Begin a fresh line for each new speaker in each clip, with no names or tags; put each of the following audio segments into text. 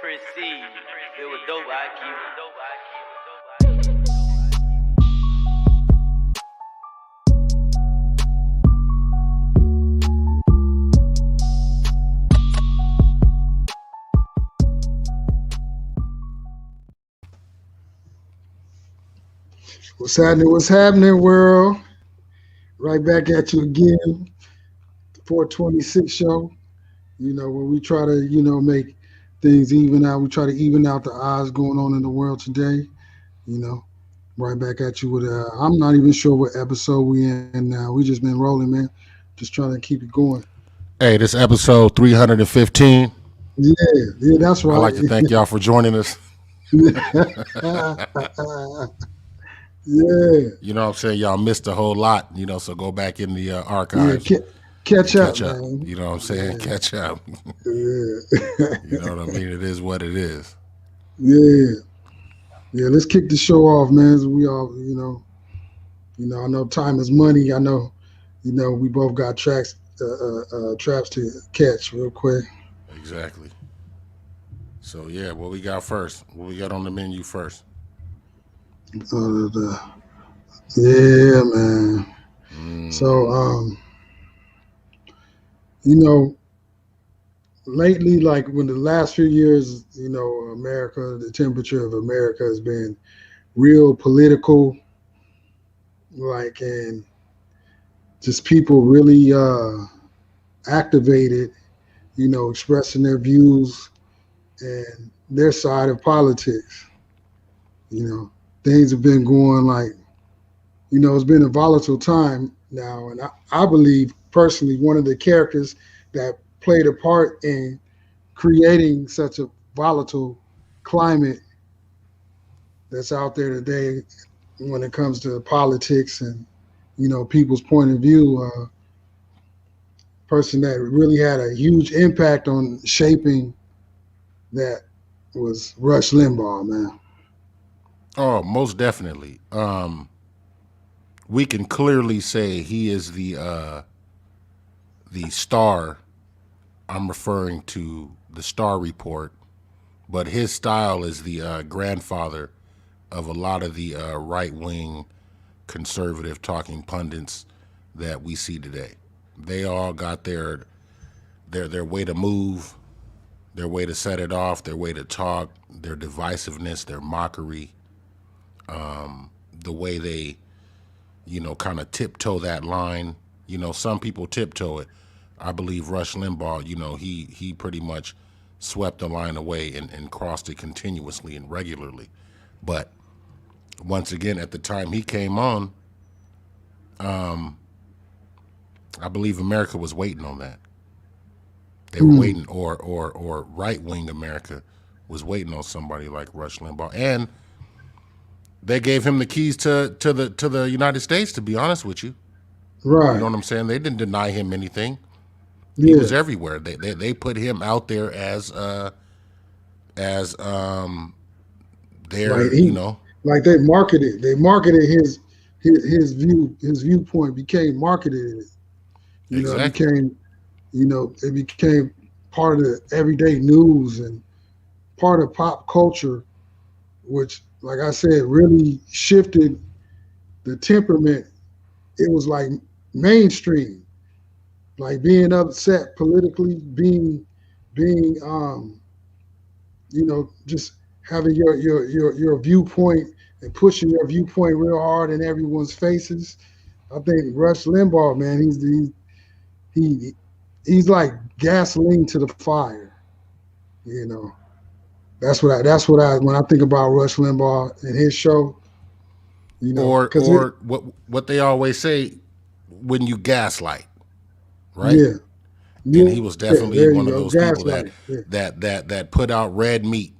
Proceed. It was dope, IQ.
What's happening, world? Right back at you again. 426 show. Where we try to, make things even out. We try to even out the odds going on in the world today. Right back at you with I'm not even sure what episode we in now. We just been rolling, man. Just trying to keep it going.
Hey, this episode 315.
Yeah, that's right.
I'd like to thank y'all for joining us.
Yeah.
You know what I'm saying? Y'all missed a whole lot, so go back in the archives.
Yeah, catch up, man.
You know what I'm saying? Yeah. Catch up.
Yeah.
You know what I mean? It is what it is.
Yeah. Yeah, let's kick the show off, man. We all, I know time is money. I know, we both got traps to catch real quick.
Exactly. So, yeah, what we got first? What we got on the menu first?
Yeah, man. So, lately, like when the last few years, America, the temperature of America has been real political, and just people really activated, expressing their views and their side of politics. Things have been going it's been a volatile time now. And I believe personally one of the characters that played a part in creating such a volatile climate that's out there today when it comes to politics and, people's point of view, person that really had a huge impact on shaping that was Rush Limbaugh, man.
Oh, most definitely. We can clearly say he is the star. I'm referring to the Star Report, but his style is the grandfather of a lot of the right-wing conservative talking pundits that we see today. They all got their way to move, their way to set it off, their way to talk, their divisiveness, their mockery, the way they, kind of tiptoe that line. Some people tiptoe it. I believe Rush Limbaugh, he pretty much swept the line away and crossed it continuously and regularly. But once again, at the time he came on, I believe America was waiting on that. They were waiting, or right-wing America was waiting on somebody like Rush Limbaugh. And they gave him the keys to the United States, to be honest with you.
Right.
You know what I'm saying? They didn't deny him anything.
Yeah.
He was everywhere. They put him out there as their,
Like they marketed his viewpoint became marketed.
Exactly.
It became part of the everyday news and part of pop culture, which, like I said, really shifted the temperament. It was like mainstream, like being upset politically, being just having your viewpoint and pushing your viewpoint real hard in everyone's faces. I think Rush Limbaugh, man, he's like gasoline to the fire. That's what I when I think about Rush Limbaugh and his show.
Or what they always say, when you gaslight, right?
Yeah.
And he was definitely one of those people
gaslight.
that put out red meat.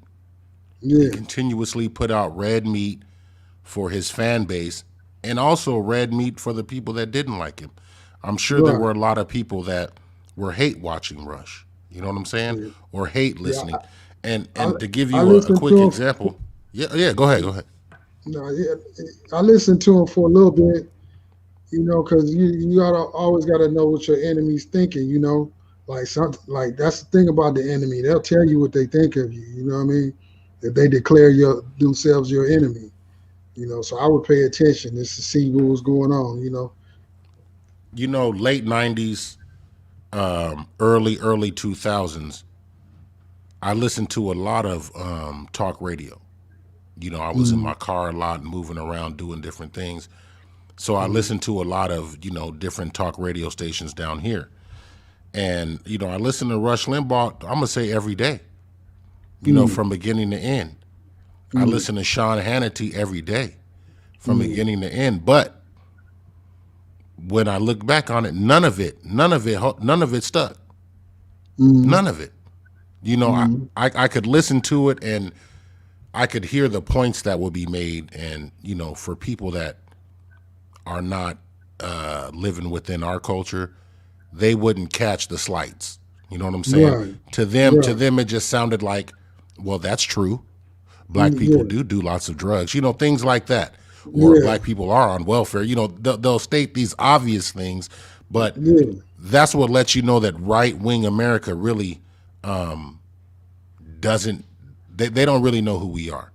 Yeah.
He continuously put out red meat for his fan base, and also red meat for the people that didn't like him. I'm sure there were a lot of people that were hate watching Rush. You know what I'm saying? Yeah. Or hate listening. And to give you a quick example. Yeah, go ahead.
No, I listened to him for a little bit, because you always got to know what your enemy's thinking, Like something like that's the thing about the enemy. They'll tell you what they think of you. You know what I mean? If they declare themselves your enemy. So I would pay attention just to see what was going on.
Late '90s, early 2000s. I listened to a lot of talk radio. I was in
Mm,
my car a lot, moving around, doing different things. So I
mm,
listened to a lot of different talk radio stations down here, and I listen to Rush Limbaugh. I'm gonna say every day.
mm,
From beginning to end. I
mm,
listen to Sean Hannity every day, from
mm,
beginning to end. But when I look back on it, none of it stuck.
mm,
None of it.
mm.
I could listen to it and I could hear the points that would be made, and for people that are not living within our culture, they wouldn't catch the slights. You know what I'm saying?
Right,
To
right.
them, it just sounded like, well, that's true. Black people
Yeah,
do lots of drugs, things like that, or
yeah,
black people are on welfare. They'll state these obvious things, but
yeah.
that's what lets you know that right wing America really doesn't. They don't really know who we are.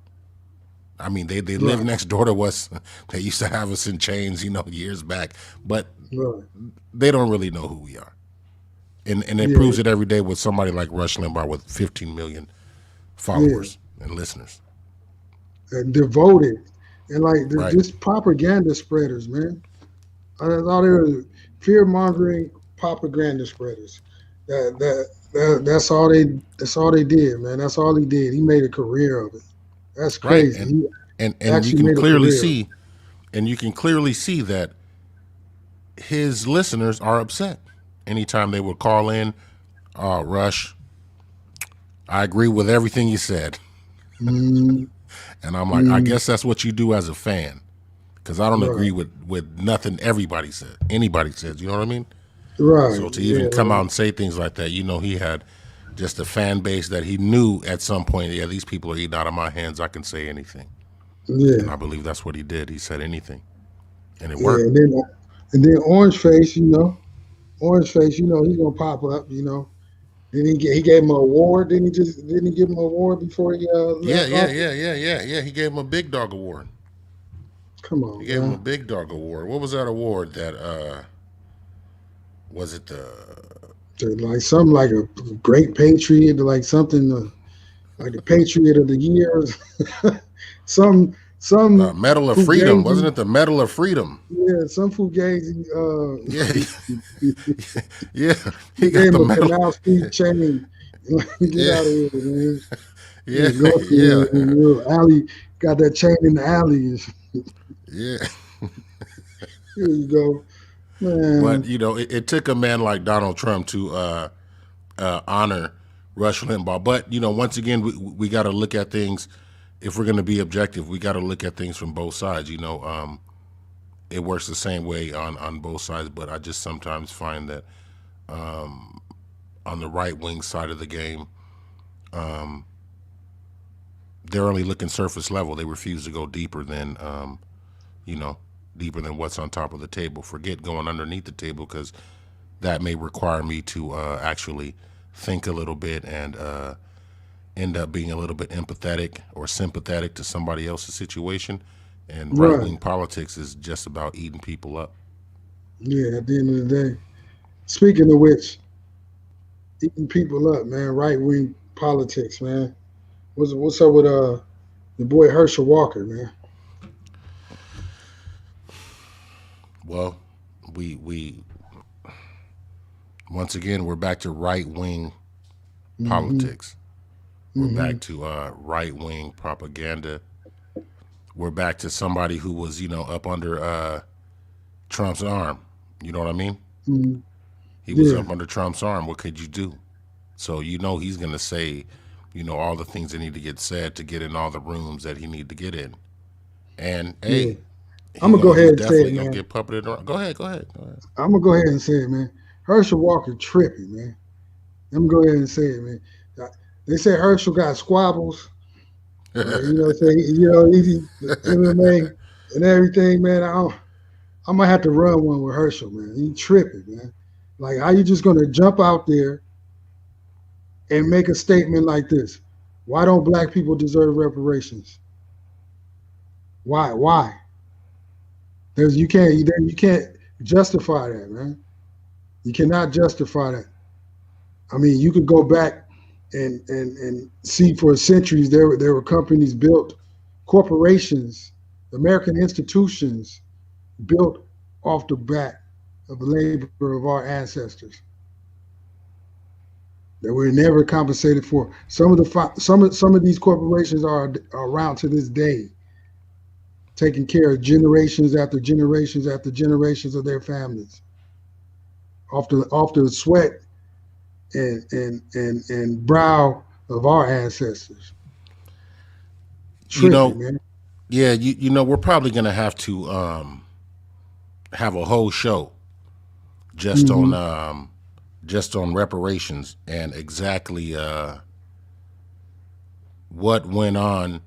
I mean, they live
Right,
next door to us. They used to have us in chains, years back, but
right.
they don't really know who we are. And it
Yeah,
proves it every day with somebody like Rush Limbaugh with 15 million
yeah.
followers and listeners.
Devoted and like they're
Right,
just propaganda spreaders, man. That's all they're fear mongering propaganda spreaders. That's all they did, man. That's all he did. He made a career of it. That's
right,
crazy. He
and you
actually
can
made a
clearly
career.
see, that his listeners are upset. Anytime they would call in, Rush, I agree with everything you said,
Mm,
and I'm like, I
mm,
guess that's what you do as a fan, because I don't agree
right,
with nothing anybody says. You know what I mean?
right,
So to
yeah,
even come out and say things like that, he had just a fan base that he knew at some point, yeah, these people are eating out of my hands. I can say anything,
yeah,
and I believe that's what he did. He said anything, and it
yeah.
worked.
And then Orange Face, he's gonna pop up. Then he gave him an award. Didn't he give him an award before he
Yeah,
left
yeah,
office?
yeah, yeah, yeah, yeah. He gave him a big dog award.
Come
He
on,
gave him a
man.
big dog award. What was that award? That was it the
Like something like a great patriot, like something like the Patriot of the Year, some
Medal of Freedom? Wasn't
fugazi,
it the Medal of Freedom?
yeah, some fugazi.
Yeah,
He
yeah. He
gave
got
him
the
a
medal.
Canal Street chain. Like, get
Yeah,
out of here, man.
yeah,
Yeah, go
yeah,
to the little alley. Got that chain in the alley.
yeah.
Here you go,
But
man.
it took a man like Donald Trump to honor Rush Limbaugh. But once again, we got to look at things. If we're going to be objective, we got to look at things from both sides. It works the same way on both sides. But I just sometimes find that on the right wing side of the game, they're only looking surface level. They refuse to go you know, deeper than what's on top of the table. Forget going underneath the table, because that may require me to actually think a little bit and end up being a little bit empathetic or sympathetic to somebody else's situation. And right
Right.
wing politics is just about eating people up.
Yeah. At the end of the day, speaking of which, eating people up, man. Right wing politics, man. What's up with the boy Herschel Walker, man?
Well, we once again we're back to right wing
Mm-hmm.
politics. We're
Mm-hmm.
back to right wing propaganda. We're back to somebody who was up under Trump's arm. You know what I mean?
Mm-hmm.
He was
Yeah.
up under Trump's arm. What could you do? So he's gonna say, all the things that need to get said to get in all the rooms that he need to get in. And
Yeah.
hey,
I'm gonna go ahead
he's
and say
definitely
it,
gonna
man.
get puppeted around. Go ahead, go ahead, go ahead.
I'm gonna go ahead and say it, man. Herschel Walker tripping, man. I'm gonna go ahead and say it, man. Uh, They say Herschel got squabbles. Say he MMA and everything, man. I'm gonna have to run one with Herschel, man. He tripping, man. Like, how you just gonna jump out there and make a statement like this. Why don't black people deserve reparations? Why? Why? You can't justify that, man. You cannot justify that. I mean, you could go back and see for centuries there were companies built, corporations, American institutions built off the back of the labor of our ancestors that were never compensated for. Some of these corporations are around to this day, taking care of generations after generations after generations of their families off the sweat and brow of our ancestors.
You
Tripping,
know,
man.
yeah, you know, we're probably gonna have to have a whole show just on
Hmm.
just on reparations and exactly what went on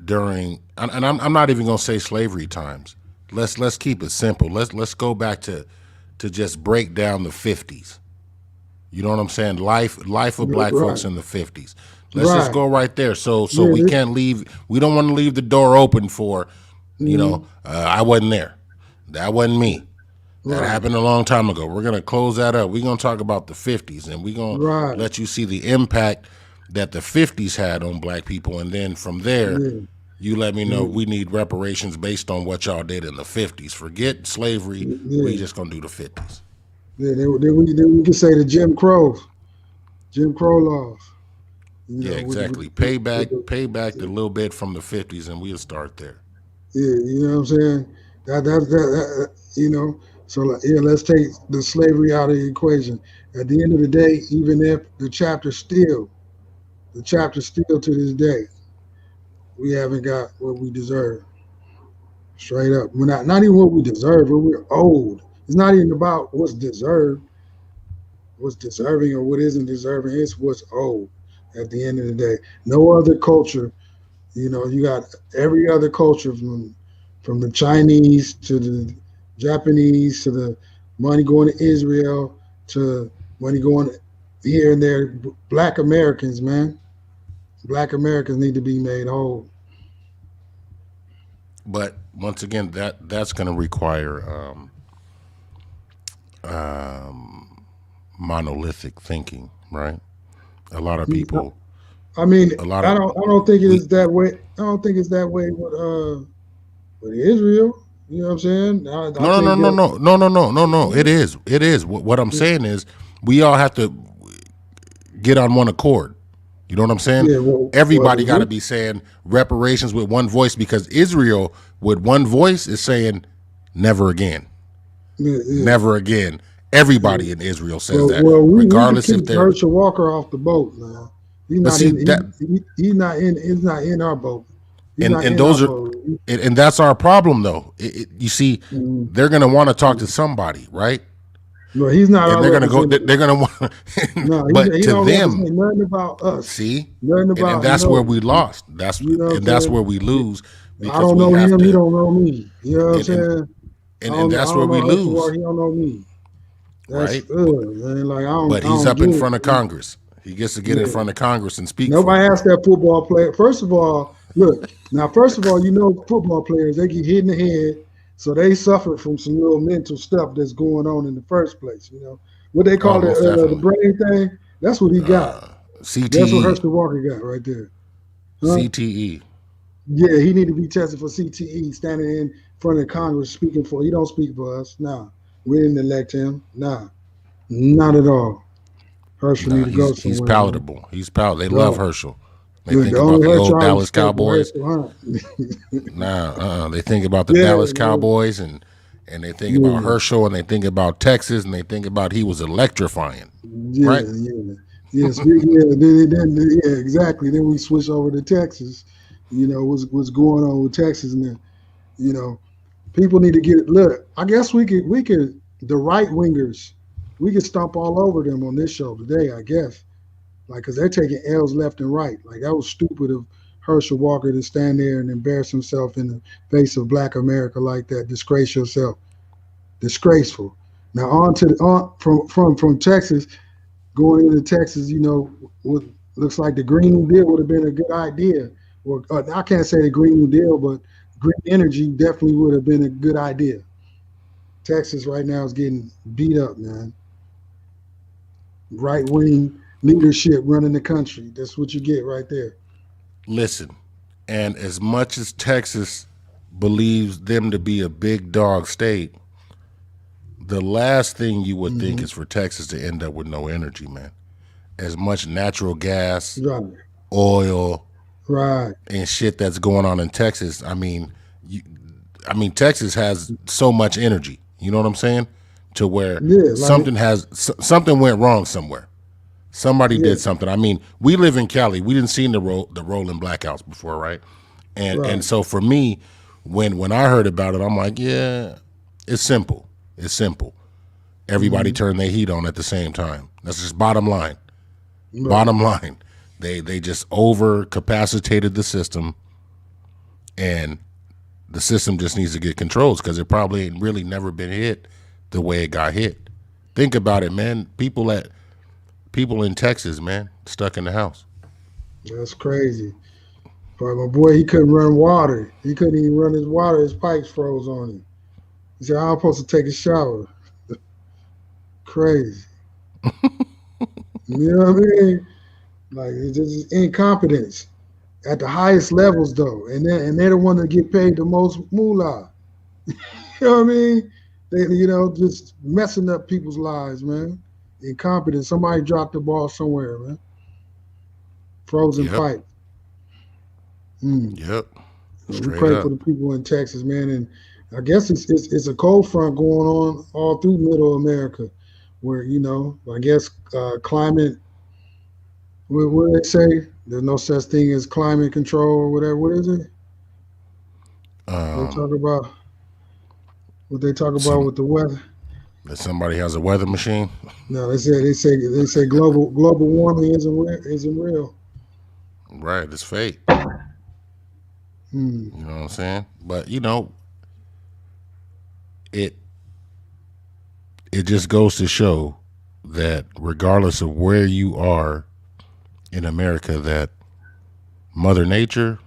during, and I'm not even gonna say slavery times. Let's keep it simple. Let's go back to just break down the 50s. You know what I'm saying? Life of black
Right,
folks in the 50s. Let's just
right.
go right there. So
Yeah,
we can't leave. We don't want to leave the door open for,
mhm,
I wasn't there. That wasn't me. That
right,
happened a long time ago. We're gonna close that up. We're gonna talk about the 50s, and we're gonna
right.
let you see the impact that the 50s had on black people, and then from there,
Yeah,
you let me know
yeah,
we need reparations based on what y'all did in the 50s. Forget slavery. We
yeah.
just gonna do the 50s.
Yeah, then we can say the Jim Crow laws. You
Yeah,
know,
exactly.
with
Pay back the little bit from the 50s, and we'll start there.
yeah, you know what I'm saying? You know. So yeah, let's take the slavery out of the equation. At the end of the day, even if the chapter still to this day, we haven't got what we deserve. Straight up, we're not even what we deserve, but we're old. It's not even about what's deserved, what's deserving or what isn't deserving. It's what's owed. At the end of the day, no other culture. You got every other culture from the Chinese to the Japanese to the money going to Israel to money going here and there. Black Americans, man, Black Americans need to be made whole.
But once again, that's gonna require monolithic thinking, right? A lot of people,
I mean,
a lot
I
of
don't. I don't think it
we
is that way. I don't think it's that way with Israel. You know what I'm saying? I
no no
think
no
that.
no no no no no no no. It is. What I'm saying is we all have to get on one accord. You know what I'm saying?
Yeah. Well,
Everybody got to be saying reparations with one voice because Israel with one voice is saying never again,
yeah, yeah.
never again.
Yeah.
Everybody in Israel says that,
Well, we could
regardless if
kick
they're.
Herschel Walker off the boat now. He's
But
not
see
in.
that,
He's not in. He's not in our boat. He's
and
not
and
in our
those are,
boat.
and that's our problem though. You see,
Mm,
they're gonna want to talk to somebody, right?
no, he's not
And
our
they're gonna go.
representative.
They're gonna want.
No,
But
he
to
don't
them,
represent nothing about us.
see,
Nothing
and
about
that's where
no.
we lost. That's
You know what I'm
and that's
saying?
where we lose
I
because
don't
we
know
have
him. He
to.
don't know me. You know what I'm
And and
saying?
and, and
I
that's where
don't
we
know Herschel
lose,
Walker. He don't know me. That's
right?
man. Like
But
I
he's
don't
up
get
in
it.
front of Congress. He gets to get in
Yeah.
front of Congress and speak for
Nobody
them.
asked that football player. First of all, look, now, first of all, football players, they get hit in the head. So they suffer from some little mental stuff that's going on in the first place. What they
Oh,
call
most
the
definitely.
brain thing? That's what he got. That's what
CTE,
Herschel Walker got right there. Huh?
CTE.
Yeah, he need to be tested for CTE, standing in front of Congress speaking for. He don't speak for us. Nah, we didn't elect him. Nah, not at all. Herschel need
Nah,
to go
he's
somewhere, man.
palatable. He's palatable. They love
Dog.
Herschel. They
Look,
think
the
about
only
the old
Herschel I
Dallas
respect is
Cowboys.
Herschel Hunt.
Nah, they think about the
Yeah,
Dallas
man.
Cowboys and they think about
Yeah,
Herschel and they think about Texas and they think about he was electrifying, right?
yeah. Yeah, yeah, exactly. Then we switch over to Texas. What's going on with Texas now? You know, people need to get it. Look, I guess we could the right wingers, we could stomp all over them on this show today. I guess, like, cause they're taking L's left and right. Like, that was stupid of Herschel Walker to stand there and embarrass himself in the face of Black America like that. Disgrace yourself. Disgraceful. Now on to on from Texas. going into Texas, looks like the Green New Deal would have been a good idea. Or I can't say the Green New Deal, but green energy definitely would have been a good idea. Texas right now is getting beat up, man. Right wing leadership running the country. That's what you get right there.
Listen, and as much as Texas believes them to be a big dog state, the last thing you would think
Hmm.
is for Texas to end up with no energy, man. As much natural gas,
Right,
oil,
right.
and shit that's going on in Texas. Texas has so much energy. You know what I'm saying? To where
Yeah, like
something went wrong somewhere. Somebody
yeah,
did something. I mean, we live in Cali. We didn't see the rolling blackouts before, right? And
right.
so for me, when I heard about it, I'm like, yeah, it's simple. It's simple. Everybody
Hmm.
turned their heat on at the same time. That's just bottom line.
Right.
Bottom line. They just over capacitated the system, and the system just needs to get controls because it probably ain't really never been hit the way it got hit. Think about it, man. People in Texas, man, stuck in the house.
That's crazy. But my boy, he couldn't run water. He couldn't even run his water. His pipes froze on him. He said, I'm supposed to take a shower. Crazy. You know what I mean? Like, it's just incompetence at the highest levels, though. And they're the one that get paid the most moolah. You know what I mean? Just messing up people's lives, man. Incompetence. Somebody dropped the ball somewhere, man. Frozen
Yep,
pipe. Mm.
yep,
We
straight
pray for
up.
the people in Texas, man. And I guess it's a cold front going on all through Middle America, where I guess climate. What do they say? There's no such thing as climate control or whatever. What is it? They
Um,
talk about what they talk about
some
with the weather.
that somebody has a weather machine,
No, they say global warming isn't real.
right? It's fake.
Hmm.
You know what I'm saying? But it it just goes to show that regardless of where you are in America, that Mother Nature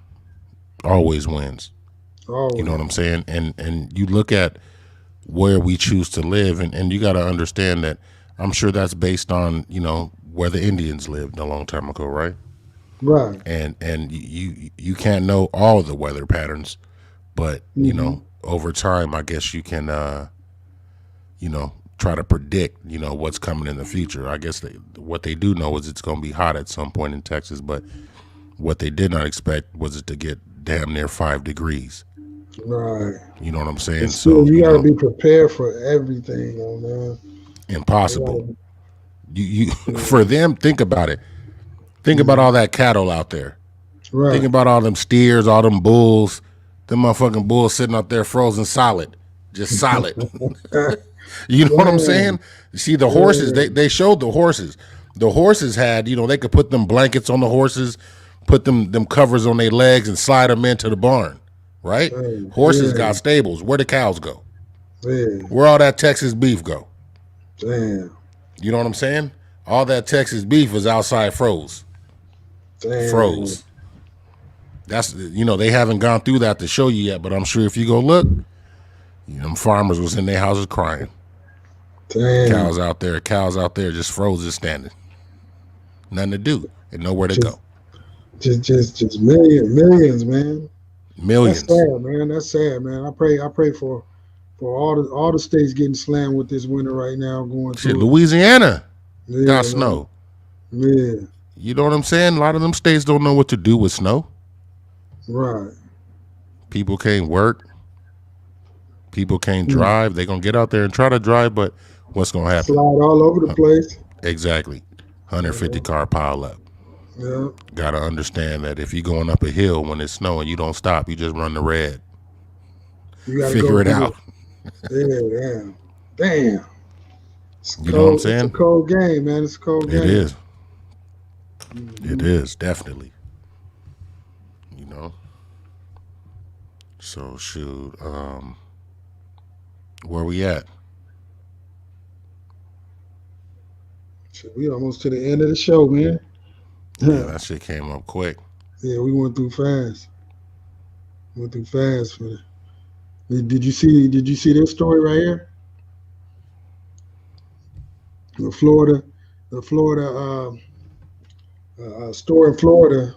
always wins. You know what
Always.
I'm saying? And you look at where we choose to live, and you got to understand that I'm sure that's based on where the Indians lived a long time ago, right?
Right.
And you can't know all the weather patterns, but
Hmm.
over time, I guess you can try to predict what's coming in the future. I guess what they do know is it's going to be hot at some point in Texas, but what they did not expect was it to get damn near 5 degrees.
Right.
You know what I'm
But
saying?
still,
So
you got to be prepared for everything, man. You
impossible.
gotta,
You for
yeah.
them, think about it. Think about all
Mhm.
that cattle out there. Think
Right.
about all them steers, all them bulls. Them motherfucking bulls sitting up there frozen solid, just solid. You know what I'm saying?
Damn.
See the horses. They
Yeah.
they showed the horses. The horses had they could put them blankets on the horses, put them covers on their legs, and slide them into the barn. Right?
Damn.
Horses got
Yeah.
stables. Where the cows go?
Yeah.
Where all that Texas beef go?
Damn.
You know what I'm saying? All that Texas beef was outside
Damn.
froze. That's they haven't gone through that to show you yet, but I'm sure if you go look, them farmers was in their houses crying.
Damn.
Cows out there just froze, just standing, nothing to do and nowhere to
Just,
go.
just millions, man. That's
Millions.
sad, man. That's sad, man. I pray for all the states getting slammed with this winter right now, going
Shit,
through it.
Louisiana got
Yeah, man.
snow.
Yeah.
You know what I'm saying? A lot of them states don't know what to do with snow.
Right.
People can't work. People can't
Mm.
drive. They gonna get out there and try to drive, but what's gonna
Slide
happen?
all over the place.
Exactly. 150
Yeah.
car pile up.
Yeah.
Gotta understand that if you're going up a hill when it's snowing, you don't stop. You just run the red.
You got to go
Figure it
through
out.
the. Yeah. Damn. Damn. It's
You know what I'm
cold. It's a
saying?
cold game, man. It's a cold
It
game.
is. It
Hmm.
is definitely. You know. So shoot. Where we at?
So we almost to the end of the show, man.
Yeah,
Yeah,
that shit came up quick.
we went through fast. Went through fast for Did you see this story right here? The Florida, the Florida store in Florida.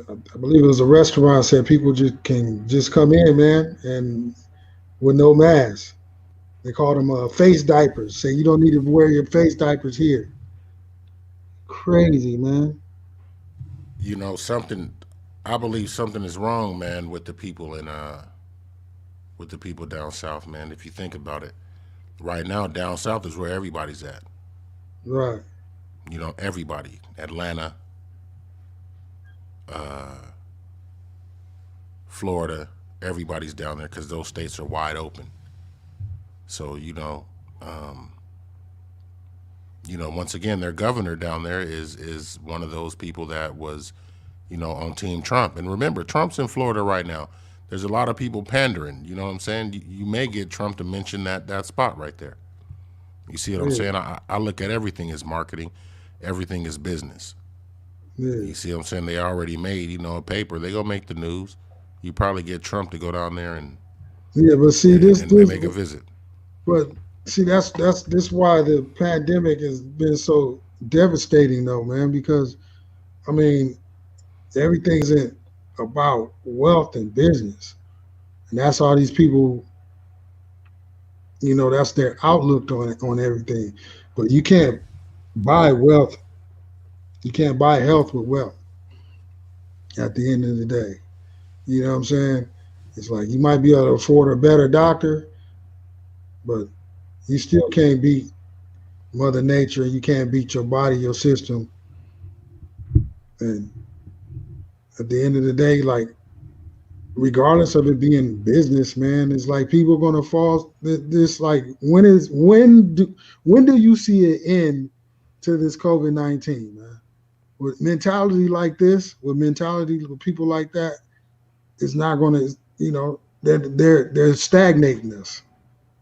I believe it was a restaurant. Said people just can just come in, man, and with no mask. They called them face diapers. Say you don't need to wear your face diapers here. Crazy, man.
You know, something I believe something is wrong, man, with the people down south, man. If you think about it. Right now down south is where everybody's at.
Right.
You know, everybody. Atlanta, Florida, everybody's down there because those states are wide open. So, once again, their governor down there is one of those people that was, on Team Trump. And remember, Trump's in Florida right now. There's a lot of people pandering. You know what I'm saying? You may get Trump to mention that spot right there. You see what I'm
Yeah.
saying? I look at everything as marketing, everything is business.
Yeah.
You see what I'm saying? They already made, a paper. They gonna make the news. You probably get Trump to go down there and
Yeah. But see,
and,
this
and, and
this
make a visit.
but see that's this why the pandemic has been so devastating, though, man. Because I mean, everything isn't about wealth and business, and that's all these people. That's their outlook on everything. But you can't buy wealth. You can't buy health with wealth. At the end of the day, you know what I'm saying? It's like you might be able to afford a better doctor, but you still can't beat Mother Nature. You can't beat your body, your system. And at the end of the day, like regardless of it being business, man, it's like people gonna fall. This like when do you see an end to this COVID-19, man? With mentality like this, with mentality with people like that, it's not gonna. They're stagnating us.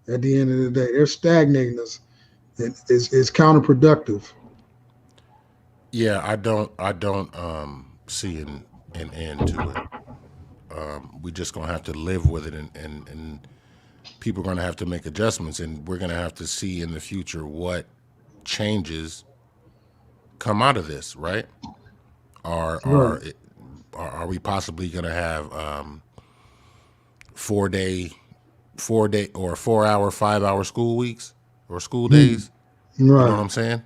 At the end of the day, they're stagnating us. It's counterproductive.
Yeah, I don't see an end to it. We just gonna have to live with it, and people are gonna have to make adjustments, and we're gonna have to see in the future what changes come out of this. Right? Are
Right.
are are we possibly gonna have 4 day 4 day or 4 hour 5 hour school weeks or school
Hmm.
days? You know what
Right.
I'm saying?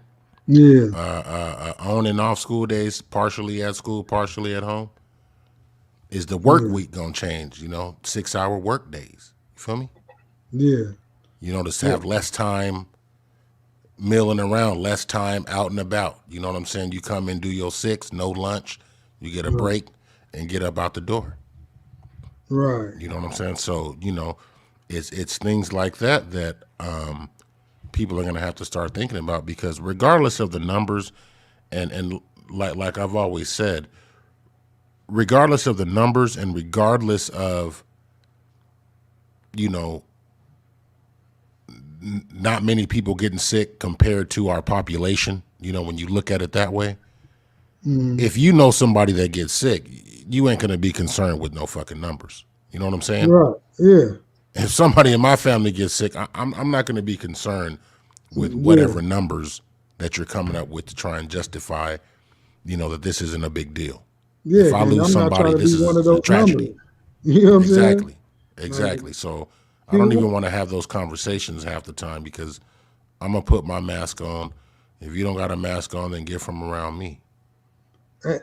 Yeah.
On and off school days, partially at school, partially at home. Is the work
Yeah.
week gonna change? 6 hour work days. You feel me?
Yeah.
To
Yeah.
have less time milling around, less time out and about. You know what I'm saying? You come in, do your six, no lunch, you get a
Right.
break, and get up out the door.
Right.
You know what I'm saying? So it's things like that people are gonna have to start thinking about because regardless of the numbers, and like I've always said, regardless of the numbers and regardless of you know not many people getting sick compared to our population, when you look at it that way,
Mm.
if you know somebody that gets sick, you ain't gonna be concerned with no fucking numbers. You know what I'm saying?
Right. Yeah.
If somebody in my family gets sick, I'm not gonna be concerned with
Yeah.
whatever numbers that you're coming up with to try and justify, that this isn't a big deal.
Yeah.
If I
And
lose
I'm not
somebody,
trying to
this
be one of
is a
those
tragedy.
numbers. You know what I'm saying?
Exactly.
Like
Exactly. So I don't even
people.
want to have those conversations half the time because I'm gonna put my mask on. If you don't got a mask on, then get from around me.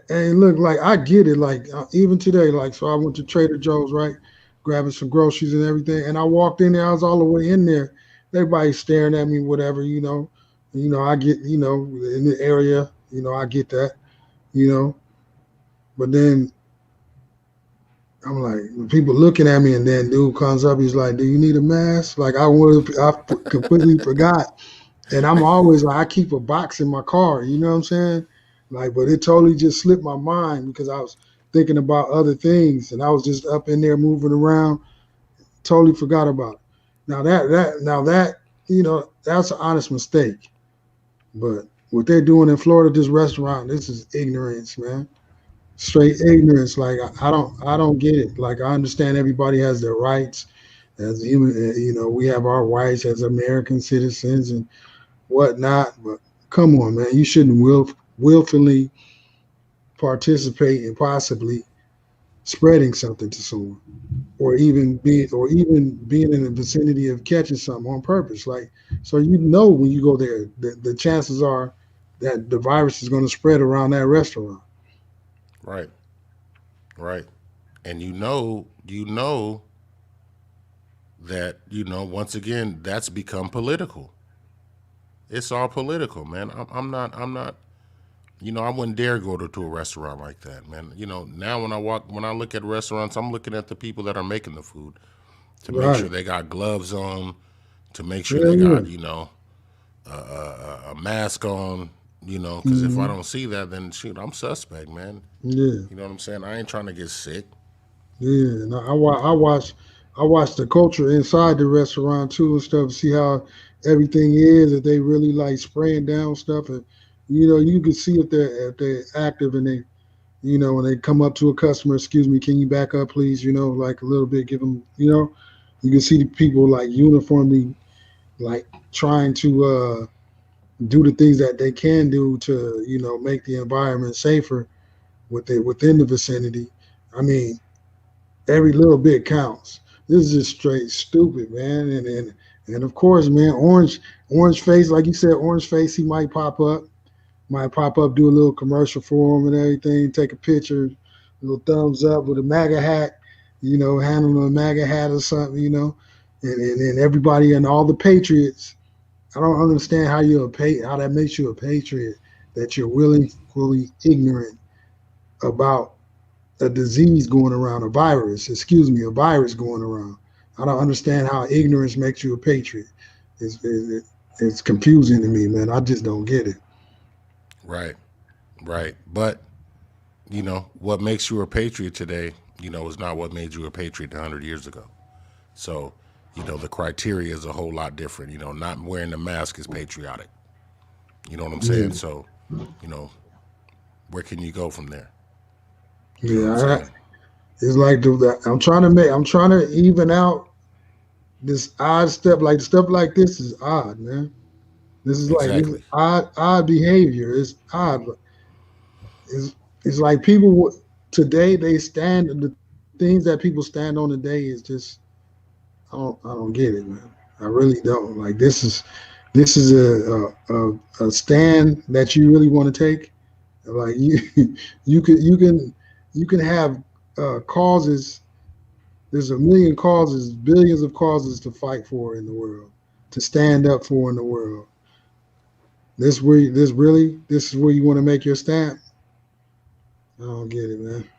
And look, like I get it. Like even today, like so, I went to Trader Joe's, right, grabbing some groceries and everything. And I walked in there. I was all the way in there. Everybody staring at me, whatever, you know. I get, in the area, I get that, you know. But then I'm like, people looking at me, and then dude comes up. He's like, "Do you need a mask?" Like I completely forgot. And I'm always like, I keep a box in my car, you know what I'm saying? Like, but it totally just slipped my mind because I was thinking about other things and I was just up in there moving around, totally forgot about it. Now that, that's an honest mistake. But what they're doing in Florida, this restaurant, this is ignorance, man. Straight ignorance. Like I don't get it. Like I understand everybody has their rights as human. We have our rights as American citizens and whatnot. But come on, man, you shouldn't willfully participate in possibly spreading something to someone, or even being in the vicinity of catching something on purpose. Like so, when you go there, the chances are that the virus is going to spread around that restaurant.
Right. Right. And you know that, once again, that's become political. It's all political, man. I'm not, I wouldn't dare go to a restaurant like that, man. Now when I look at restaurants, I'm looking at the people that are making the food to make sure
Right?
they got gloves on, to make sure
Yeah,
they
yeah.
got, a mask on, because if I
Hmm.
don't see that, then shoot, I'm suspect, man.
Yeah,
You know what I'm saying? I ain't trying to get sick.
yeah. And I watch the culture inside the restaurant too and stuff. See how everything is. If they really like spraying down stuff, and you can see if they're active and they when they come up to a customer, excuse me, can you back up, please? Like a little bit, give them. You can see the people like uniformly like trying to do the things that they can do to make the environment safer within the vicinity. I mean, every little bit counts. This is just straight stupid, man. And of course, man, orange face, like you said, orange face. He might pop up, do a little commercial for him and everything, take a picture, little thumbs up with a MAGA hat, handling a MAGA hat or something, and everybody and all the patriots. I don't understand how that makes you a patriot that you're willingly ignorant about a disease going around, a virus going around. I don't understand how ignorance makes you a patriot. It's confusing to me, man. I just don't get it.
Right. Right. But, what makes you a patriot today, is not what made you a patriot 100 years ago. So, the criteria is a whole lot different. Not wearing the mask is patriotic. You know what I'm saying?
Yeah,
So, you know, where can you go from there? You know what I'm
yeah.
saying?
It's like I'm trying to even out this odd step. Like stuff like this is odd, man. This is
Exactly.
odd behavior. It's odd. It's like today they stand the things that people stand on today is just I don't get it, man. I really don't. Like this is a stand that you really want to take. Like you you can have causes. There's a million causes, billions of causes to fight for in the world, to stand up for in the world. This is where you want to make your stand. I don't get it, man.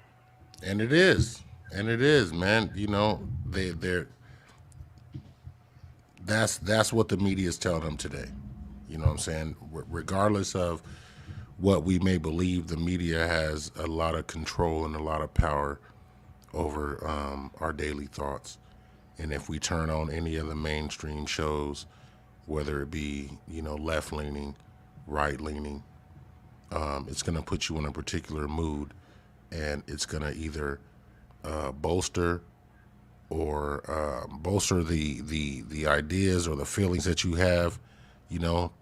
And it is. And it is, man. They're that's what the media is telling them today. You know what I'm saying? Regardless of what we may believe, the media has a lot of control and a lot of power over our daily thoughts. And if we turn on any of the mainstream shows, whether it be left leaning, right leaning, it's going to put you in a particular mood, and it's going to either bolster or bolster the ideas or the feelings that you have,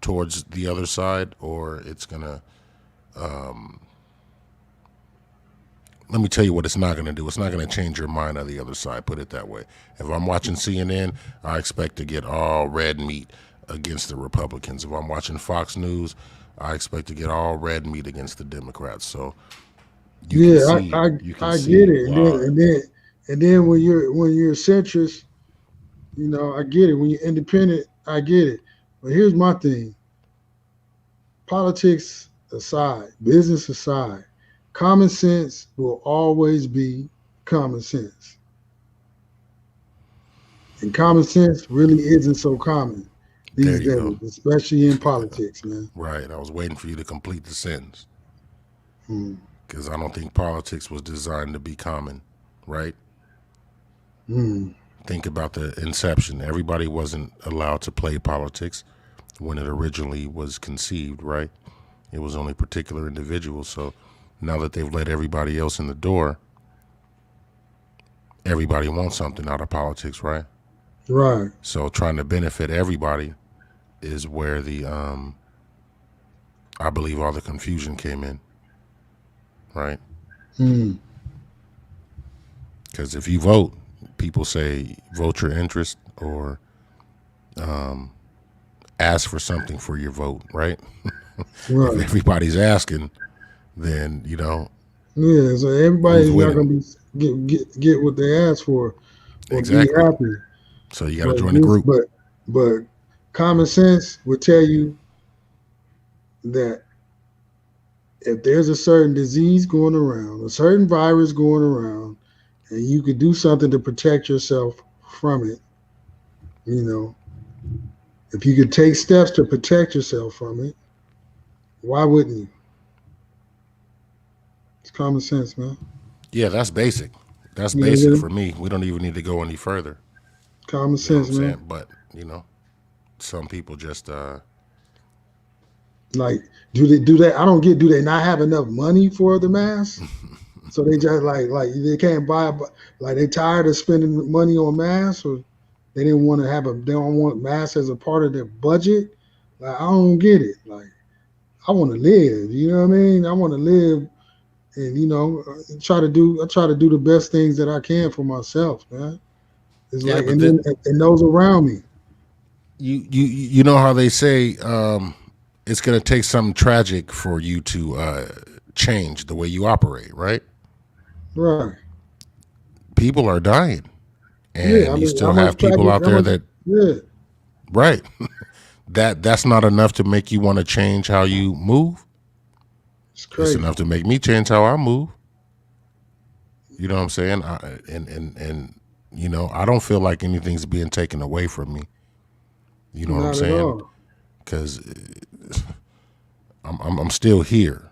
towards the other side, or it's gonna. Let me tell you what it's not going to do. It's not going to change your mind on the other side. Put it that way. If I'm watching CNN, I expect to get all red meat against the Republicans. If I'm watching Fox News, I expect to get all red meat against the Democrats. So you can
Yeah,
see, you can
I get
see
it. And then
why.
and then when you're centrist, I get it. When you're independent, I get it. But here's my thing: politics aside, business aside, common sense will always be common sense, and common sense really isn't so common
There
these
you go.
days, especially in politics, man.
Right. I was waiting for you to complete the sentence
Mm,
because I don't think politics was designed to be common. Right.
mm,
Think about the inception. Everybody wasn't allowed to play politics. when it originally was conceived, right? It was only particular individuals. So now that they've let everybody else in the door, everybody wants something out of politics, right?
Right.
So trying to benefit everybody is where the I believe all the confusion came in, right?
Mm.
Because if you vote, people say vote your interest or ask for something for your vote, right? If
Right.
everybody's asking, then
Yeah. So
who's
everybody's not
winning?
gonna be get what they ask for or be
Exactly.
happy.
So you got to
But
join the
this,
group.
but common sense would tell you that if there's a certain disease going around, a certain virus going around, and you could do something to protect yourself from it, you know, if you could take steps to protect yourself from it, why wouldn't you? It's common sense, man.
Yeah, that's basic. That's
You know what I'm
basic
saying?
for me. We don't even need to go any further.
Common
You know what
sense,
I'm
man.
saying? But some people just
Like, do they? I don't get. Do they not have enough money for the mask? So they just like they can't buy. Like they tired of spending money on masks, or they didn't want to have a. They don't want masks as a part of their budget. Like I don't get it. Like I want to live. You know what I mean? I want to live, and try to do. I try to do the best things that I can for myself, man. It's
yeah.
like,
But
and then and those around me.
you know how they say it's going to take something tragic for you to change the way you operate, right?
Right.
People are dying,
Yeah.
and
I
you
mean,
still
how much
have people
tragic?
out
How
there
much?
that
Yeah.
right. That's not enough to make you want to change how you move.
It's
It's
crazy.
enough to make me change how I move. You know what I'm saying? And I don't feel like anything's being taken away from me. You know what I'm
Not at
saying?
all.
Because I'm still here.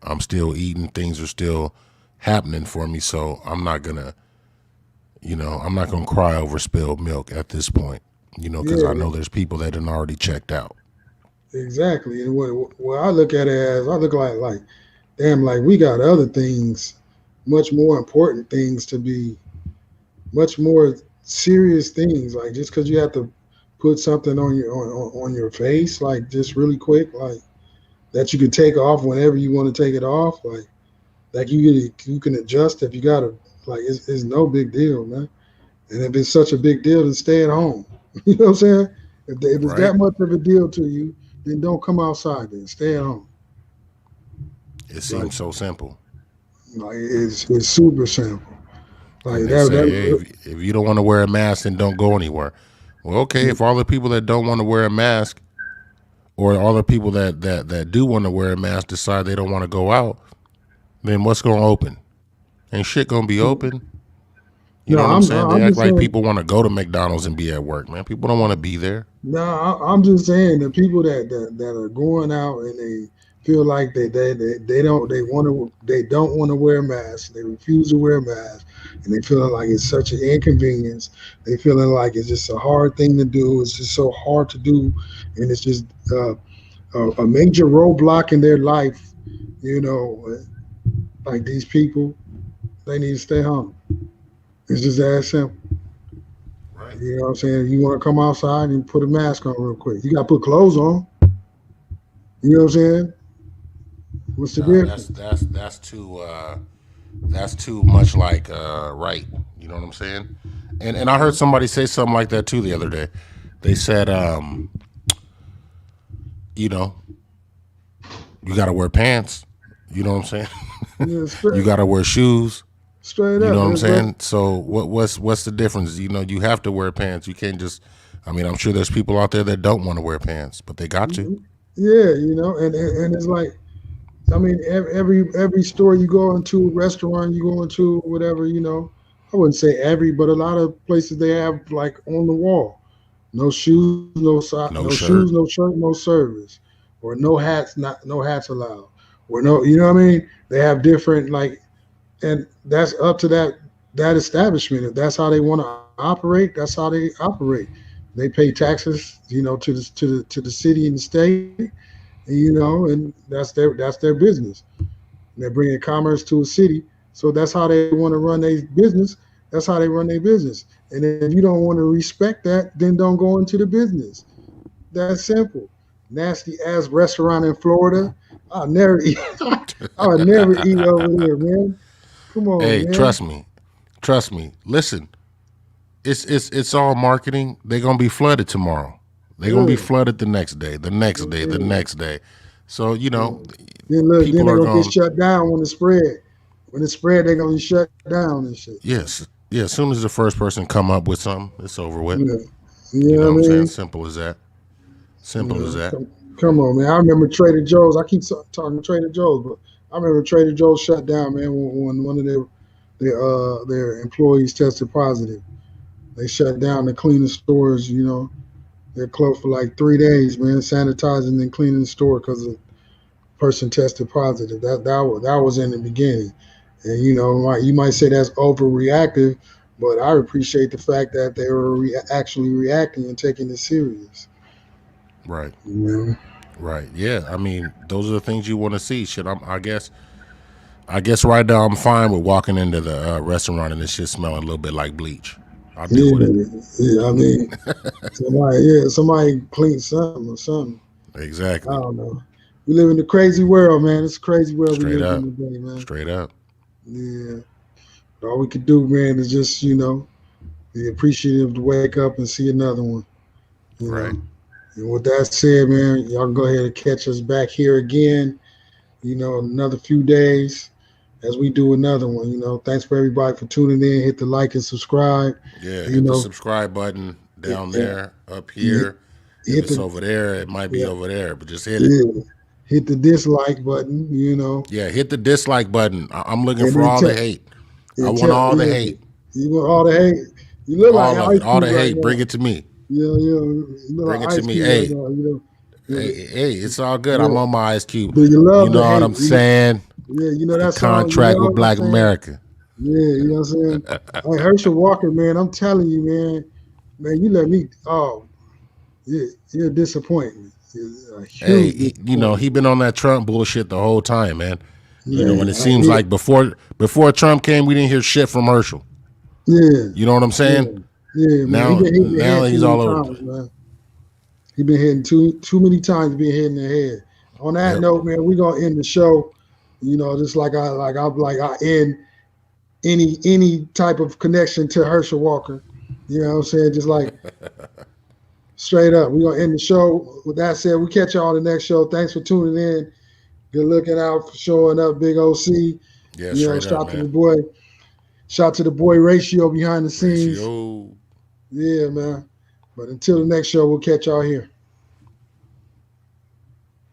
I'm still eating. Things are still happening for me. So I'm not gonna cry over spilled milk at this point. Because I
Yeah.
know there's people that done already checked out.
Exactly. And what I look at it as, I look like, damn, like we got other things, much more important things to be, much more serious things. Like just because you have to put something on on your face, like just really quick, like that you can take off whenever you want to take it off, like you can adjust if you gotta, like it's no big deal, man. And if it's such a big deal, then stay at home. You know what I'm saying? If it's
Right?
that much of a deal to you, then don't come outside. Then stay at home.
It
Like
seems so simple.
it's super simple. Like
And they
that
say, hey,
that
if you don't want to wear a mask, then don't go anywhere. Well, okay, if all the people that don't want to wear a mask, or all the people that do want to wear a mask decide they don't want to go out, then what's going to open? Ain't shit going to be open. You
no,
know what I'm saying? They
I'm
act
just
like
saying.
people want to go to McDonald's and be at work, man. People don't want to be there.
No, I'm just saying the people that are going out and they feel like they don't want to wear masks. They refuse to wear masks, and they feeling like it's such an inconvenience. They feeling like it's just a hard thing to do. It's just so hard to do, and it's just a major roadblock in their life. You know, like these people, they need to stay home. It's just that simple.
Right.
You know what I'm saying? You want to come outside and put a mask on real quick. You got to put clothes on. You know what I'm saying? What's the
Nah, that's
difference?
that's that's too that's too much like right. You know what I'm saying? And I heard somebody say something like that too the other day. They said, you know, you got to wear pants. You know what I'm saying?
Yeah,
You got to wear shoes.
straight
You
up.
know what I'm
That's
saying? So what's the difference? You have to wear pants. You can't just. I mean, I'm sure there's people out there that don't want to wear pants, but they got to.
yeah, and it's like, I mean, every store you go into, restaurant you go into, whatever, I wouldn't say every, but a lot of places they have like on the wall, no shoes, no
No
shoes, no
shirt.
shirt, no service, or no hats, no hats allowed, or no, you know what I mean? They have different like, and that's up to that establishment. If that's how they want to operate, that's how they operate. They pay taxes, to the city and the state, and that's their business. And they're bringing commerce to a city, so that's how they want to run their business. That's how they run their business. And if you don't want to respect that, then don't go into the business. That's simple. Nasty ass restaurant in Florida. I'll never eat. I'll never eat over there, man. Come on,
Hey,
man.
trust me. Listen, it's all marketing. They're gonna be flooded tomorrow. They're gonna be
Yeah,
flooded the next day, the next day, the
yeah,
next day. So
yeah. Then look, then
people
they're
are
gonna get
going.
shut down when it spread. When it spread, they're gonna be shut down and shit.
Yes, yeah. As soon as the first person come up with something, it's over with.
Yeah,
You
you
know
know
what
what
I'm
I
saying?
mean?
Simple as that. Simple as
Yeah,
that.
come on, man. I remember Trader Joe's. I keep talking Trader Joe's, but I remember Trader Joe's shut down, man, when one of their employees tested positive. They shut down the cleaning stores. They're closed for like 3 days, man, sanitizing and cleaning the store because the person tested positive. That was in the beginning, and you might say that's overreactive, but I appreciate the fact that they were actually reacting and taking it serious.
Right.
You know?
Right. Yeah. I mean, those are the things you want to see. Shit. I guess. I guess right now I'm fine with walking into the restaurant and this shit smelling a little bit like bleach. I'll deal with it.
Yeah, yeah. I mean, somebody clean something or something. I
Exactly.
don't know. We live in a crazy world, man. It's a crazy world we
Straight
live in
up.
today, man.
Straight up.
Yeah. But all we could do, man, is just be appreciative to wake up and see another one. You
Right.
know. And with that said, man, y'all can go ahead and catch us back here again. Another few days as we do another one. Thanks for everybody for tuning in. Hit the like and subscribe.
Yeah.
You
Hit the
know,
subscribe button down
yeah,
there, up
hit,
here. If
hit
it's
the
over there, it might be
yeah,
over there, but just hit it.
yeah, hit the dislike button.
Yeah. Hit the dislike button. I'm looking
And
for
then
all the hate. I want
tell
all the hate.
you want all the hate. You look like
All of
Ice
it. All
Cube
the
right
hate. Bring
now.
it to me.
Yeah, yeah, you look
Bring
like
it to
Ice
me.
Cube right
Hey,
now.
hey,
Yeah,
hey, it's all good. I'm
yeah.
on my Ice Cube.
Do you
You
love the
know what
hate?
I'm saying?
Yeah, you know
The
that song. You
contract
know
with
what I'm
Black
saying?
America.
Yeah, you know what I'm saying. Like Herschel Walker, man. I'm telling you, man, you let me. Oh, you're a disappointment. You're a
Hey,
huge
he
disappointment.
been on that Trump bullshit the whole time, man. And
Man,
it seems like before Trump came, we didn't hear shit from Herschel.
yeah,
You know what I'm saying?
yeah, yeah, man. He
Now,
been hitting the
now
head too
he's
many
all over the
times,
place.
man. He been hitting too many times. Being hit in the head. On that
Yep.
note, man, we gonna end the show. Just like I end any type of connection to Herschel Walker. You know what I'm saying? Just like straight up. We're gonna end the show. With that said, we catch y'all on the next show. Thanks for tuning in. Good looking out for showing up, Big OC.
Yeah, straight up,
Shout to the
man.
boy. Shout to the boy Ratio behind the scenes.
Ratio.
Yeah, man. But until the next show, we'll catch y'all here.